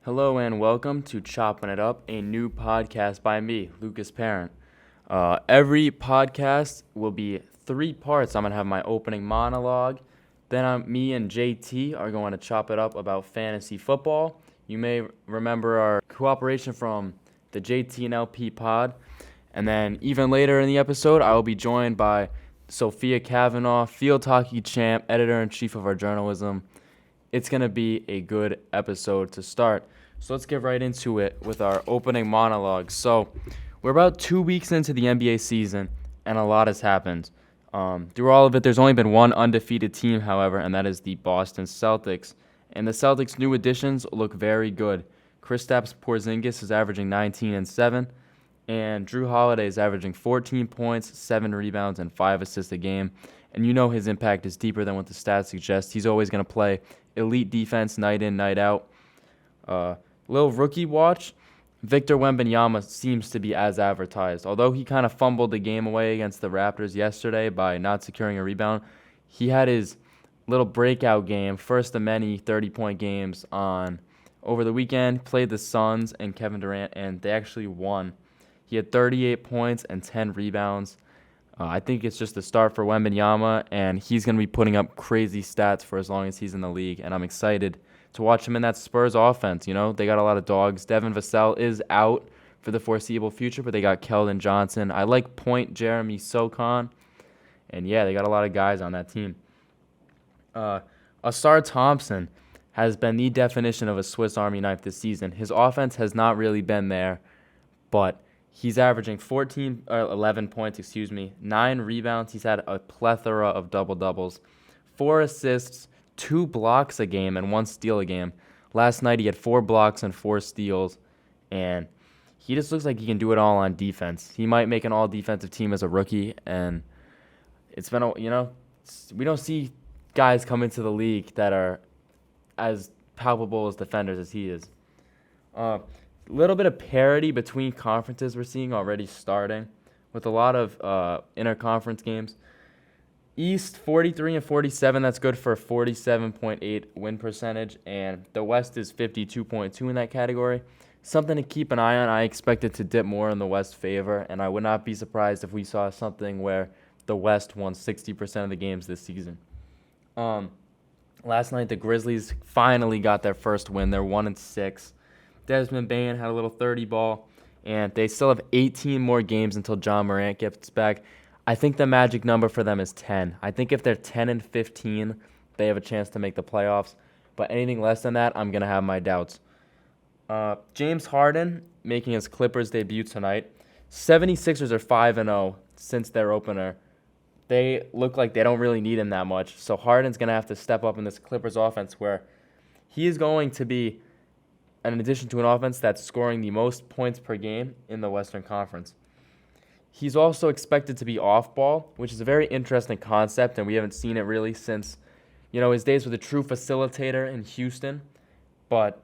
Hello and welcome to Chopping It Up, a new podcast by me, Lucas Parent. Every podcast will be 3 parts. I'm going to have my opening monologue. Then me and JT are going to chop it up about fantasy football. You may remember our cooperation from the JT and LP pod. And then even later in the episode, I will be joined by Sophia Cavanaugh, field hockey champ, editor-in-chief of our journalism. It's going to be a good episode to start. So let's get right into it with our opening monologue. So we're about 2 weeks into the NBA season, and a lot has happened. Through all of it, there's only been one undefeated team, however, and that is the Boston Celtics. And the Celtics' new additions look very good. Kristaps Porzingis is averaging 19 and 7, and Drew Holiday is averaging 14 points, 7 rebounds, and 5 assists a game. And you know his impact is deeper than what the stats suggest. He's always going to play elite defense night in, night out. Little rookie watch, Victor Wembanyama seems to be as advertised. Although he kind of fumbled the game away against the Raptors yesterday by not securing a rebound, he had his little breakout game, first of many 30-point games over the weekend, played the Suns and Kevin Durant, and they actually won. He had 38 points and 10 rebounds. I think it's just the start for Wembanyama, and he's going to be putting up crazy stats for as long as he's in the league, and I'm excited to watch him in that Spurs offense. You know, they got a lot of dogs. Devin Vassell is out for the foreseeable future, but they got Keldon Johnson. I like point Jeremy Socon, and yeah, they got a lot of guys on that team. Asar Thompson has been the definition of a Swiss Army knife this season. His offense has not really been there, but he's averaging 11 points, 9 rebounds. He's had a plethora of double-doubles, 4 assists, 2 blocks a game, and 1 steal a game. Last night he had 4 blocks and 4 steals, and he just looks like he can do it all on defense. He might make an all-defensive team as a rookie, and it's been, we don't see guys come into the league that are as palpable as defenders as he is. Little bit of parity between conferences we're seeing already starting with a lot of interconference games. East 43 and 47, that's good for a 47.8 win percentage, and the West is 52.2 in that category. Something to keep an eye on. I expect it to dip more in the West favor, and I would not be surprised if we saw something where the West won 60% of the games this season. Last night the Grizzlies finally got their first win. They're 1-6. Desmond Bane had a little 30 ball, and they still have 18 more games until John Morant gets back. I think the magic number for them is 10. I think if they're 10-15, they have a chance to make the playoffs. But anything less than that, I'm going to have my doubts. James Harden making his Clippers debut tonight. 76ers are 5-0 since their opener. They look like they don't really need him that much. So Harden's going to have to step up in this Clippers offense where he is going to be, in addition to an offense that's scoring the most points per game in the Western Conference. He's also expected to be off-ball, which is a very interesting concept, and we haven't seen it really since, his days with a true facilitator in Houston. But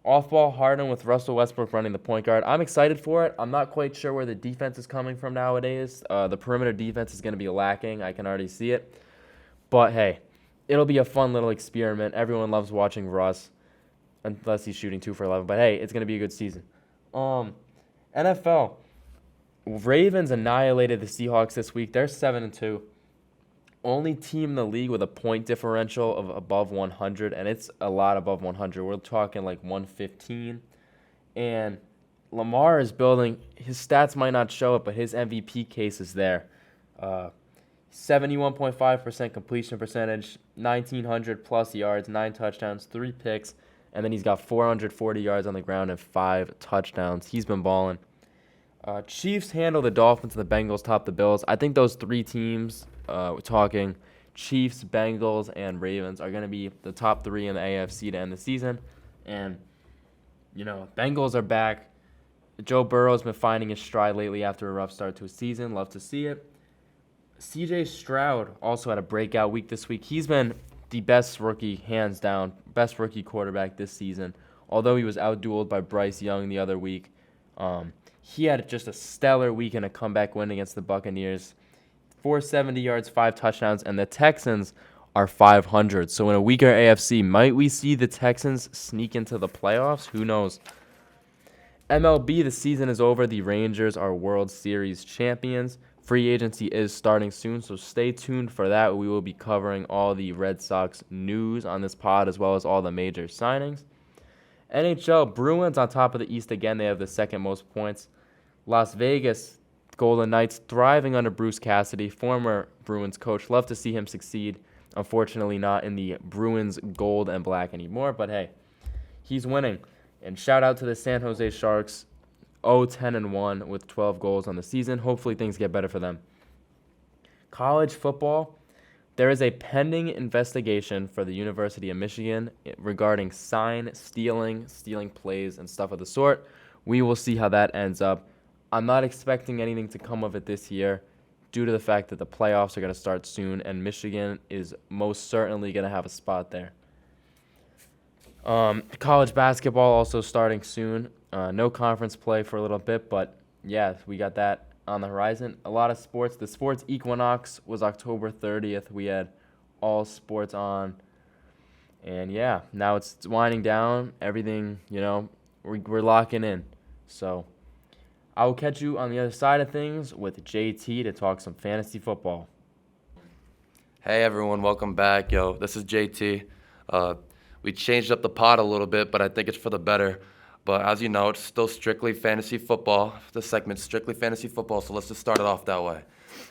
off-ball Harden with Russell Westbrook running the point guard. I'm excited for it. I'm not quite sure where the defense is coming from nowadays. The perimeter defense is going to be lacking. I can already see it. But, hey, it'll be a fun little experiment. Everyone loves watching Russ, unless he's shooting 2 for 11. But, hey, it's going to be a good season. NFL. Ravens annihilated the Seahawks this week. They're 7-2. Only team in the league with a point differential of above 100, and it's a lot above 100. We're talking like 115. And Lamar is building. His stats might not show it, but his MVP case is there. 71.5% completion percentage, 1,900 plus yards, 9 touchdowns, 3 picks, and then he's got 440 yards on the ground and 5 touchdowns. He's been balling. Chiefs handle the Dolphins and the Bengals top the Bills. I think those 3 teams, we're talking Chiefs, Bengals, and Ravens, are going to be the top 3 in the AFC to end the season. And, Bengals are back. Joe Burrow's been finding his stride lately after a rough start to his season. Love to see it. C.J. Stroud also had a breakout week this week. He's been the best rookie, hands down, best rookie quarterback this season, although he was outdueled by Bryce Young the other week. He had just a stellar week in a comeback win against the Buccaneers. 470 yards, 5 touchdowns, and the Texans are 500. So in a weaker AFC, might we see the Texans sneak into the playoffs? Who knows? MLB, the season is over. The Rangers are World Series champions. Free agency is starting soon, so stay tuned for that. We will be covering all the Red Sox news on this pod as well as all the major signings. NHL, Bruins on top of the East again. They have the second most points. Las Vegas, Golden Knights thriving under Bruce Cassidy, former Bruins coach. Love to see him succeed. Unfortunately, not in the Bruins gold and black anymore, but hey, he's winning. And shout out to the San Jose Sharks, 0-10-1 with 12 goals on the season. Hopefully things get better for them. College football, there is a pending investigation for the University of Michigan regarding stealing plays and stuff of the sort. We will see how that ends up. I'm not expecting anything to come of it this year due to the fact that the playoffs are going to start soon, and Michigan is most certainly going to have a spot there. College basketball also starting soon. No conference play for a little bit, but yeah, we got that on the horizon. A lot of sports. The sports equinox was October 30th. We had all sports on. And yeah, now it's winding down. Everything, we're locking in. So I will catch you on the other side of things with JT to talk some fantasy football. Hey everyone, welcome back. This is JT. We changed up the pod a little bit, but I think it's for the better. But as you know, it's still strictly fantasy football. The segment's strictly fantasy football, so let's just start it off that way.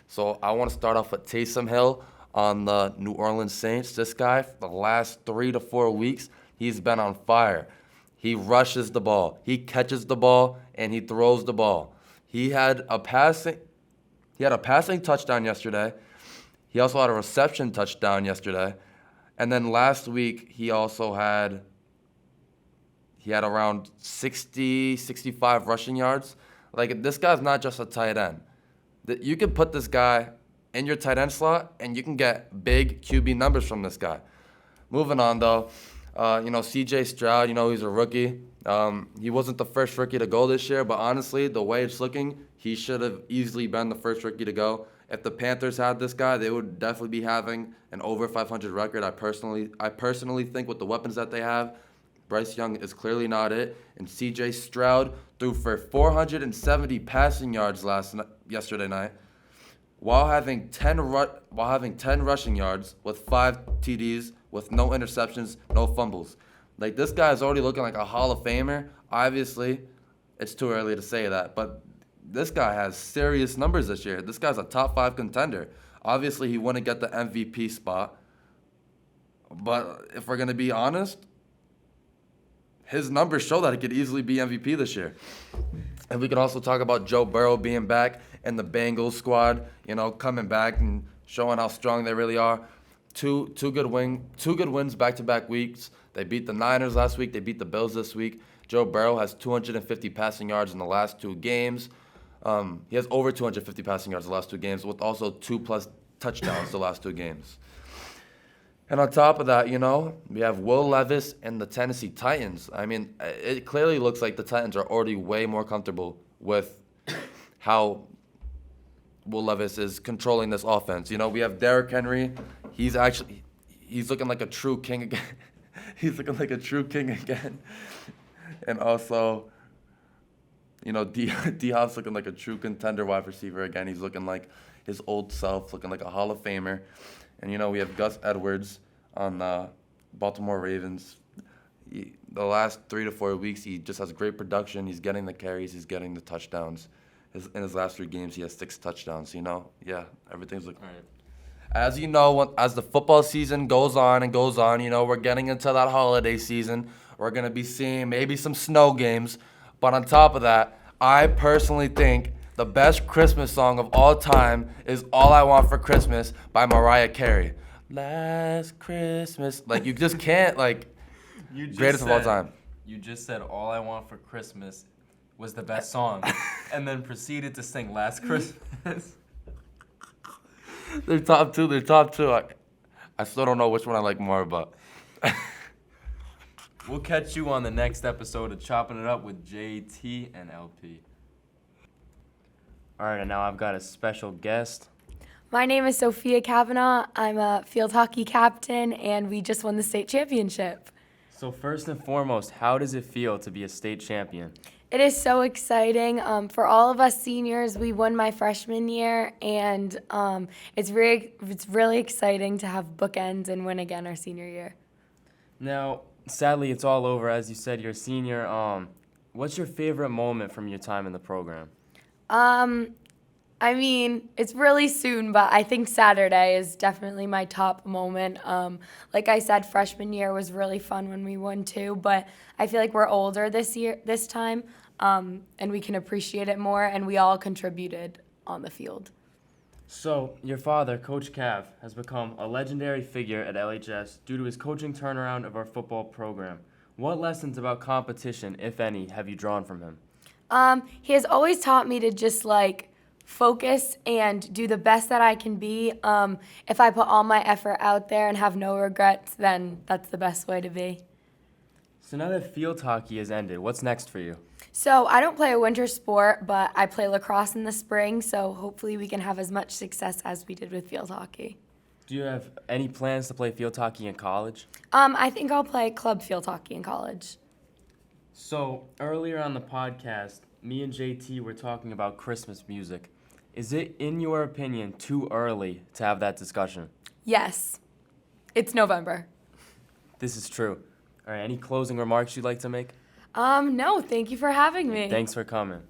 So I want to start off with Taysom Hill on the New Orleans Saints. This guy, for the last 3 to 4 weeks, he's been on fire. He rushes the ball, he catches the ball, and he throws the ball. He had a passing touchdown yesterday. He also had a reception touchdown yesterday. And then last week, he also had around 65 rushing yards. Like, this guy's not just a tight end. You can put this guy in your tight end slot, and you can get big QB numbers from this guy. Moving on, though, C.J. Stroud, he's a rookie. He wasn't the first rookie to go this year, but honestly, the way it's looking, he should have easily been the first rookie to go. If the Panthers had this guy, they would definitely be having an over 500 record. I personally think with the weapons that they have, Bryce Young is clearly not it. And C.J. Stroud threw for 470 passing yards yesterday night, while having 10 rushing yards with 5 TDs, with no interceptions, no fumbles. Like, this guy is already looking like a Hall of Famer. Obviously, it's too early to say that, but this guy has serious numbers this year. This guy's a top 5 contender. Obviously, he wouldn't get the MVP spot. But if we're going to be honest, his numbers show that he could easily be MVP this year. And we can also talk about Joe Burrow being back in the Bengals squad, coming back and showing how strong they really are. Two good wins back-to-back weeks. They beat the Niners last week. They beat the Bills this week. Joe Burrow has 250 passing yards in the last 2 games. He has over 250 passing yards the last 2 games, with also 2+ touchdowns the last 2 games. And on top of that, we have Will Levis and the Tennessee Titans. I mean, it clearly looks like the Titans are already way more comfortable with how Will Levis is controlling this offense. We have Derrick Henry. He's looking like a true king again. He's looking like a true king again. And also, D-Hop's looking like a true contender wide receiver again. He's looking like his old self, looking like a Hall of Famer. And, we have Gus Edwards on the Baltimore Ravens. The last 3 to 4 weeks, he just has great production. He's getting the carries. He's getting the touchdowns. In his last 3 games, he has 6 touchdowns. Everything's looking right. As as the football season goes on, we're getting into that holiday season. We're going to be seeing maybe some snow games. But on top of that, I personally think the best Christmas song of all time is All I Want for Christmas by Mariah Carey. Last Christmas. You just can't, greatest of all time. You just said All I Want for Christmas was the best song, and then proceeded to sing Last Christmas. They're top two. I still don't know which one I like more, but... We'll catch you on the next episode of Chopping It Up with JT and LP. All right, and now I've got a special guest. My name is Sophia Cavanaugh. I'm a field hockey captain, and we just won the state championship. So first and foremost, how does it feel to be a state champion? It is so exciting. For all of us seniors, we won my freshman year, and it's really exciting to have bookends and win again our senior year. Now, sadly, it's all over. As you said, you're a senior. What's your favorite moment from your time in the program? I mean, it's really soon, but I think Saturday is definitely my top moment. Like I said, freshman year was really fun when we won too, but I feel like we're older this time, and we can appreciate it more, and we all contributed on the field. So, your father, Coach Cav, has become a legendary figure at LHS due to his coaching turnaround of our football program. What lessons about competition, if any, have you drawn from him? He has always taught me to just focus and do the best that I can be. If I put all my effort out there and have no regrets, then that's the best way to be. So now that field hockey has ended, what's next for you? So I don't play a winter sport, but I play lacrosse in the spring, so hopefully we can have as much success as we did with field hockey. Do you have any plans to play field hockey in college? I think I'll play club field hockey in college. So earlier on the podcast, me and JT were talking about Christmas music. Is it, in your opinion, too early to have that discussion? Yes, it's November. This is true. All right, any closing remarks you'd like to make? No, thank you for having me. Thanks for coming.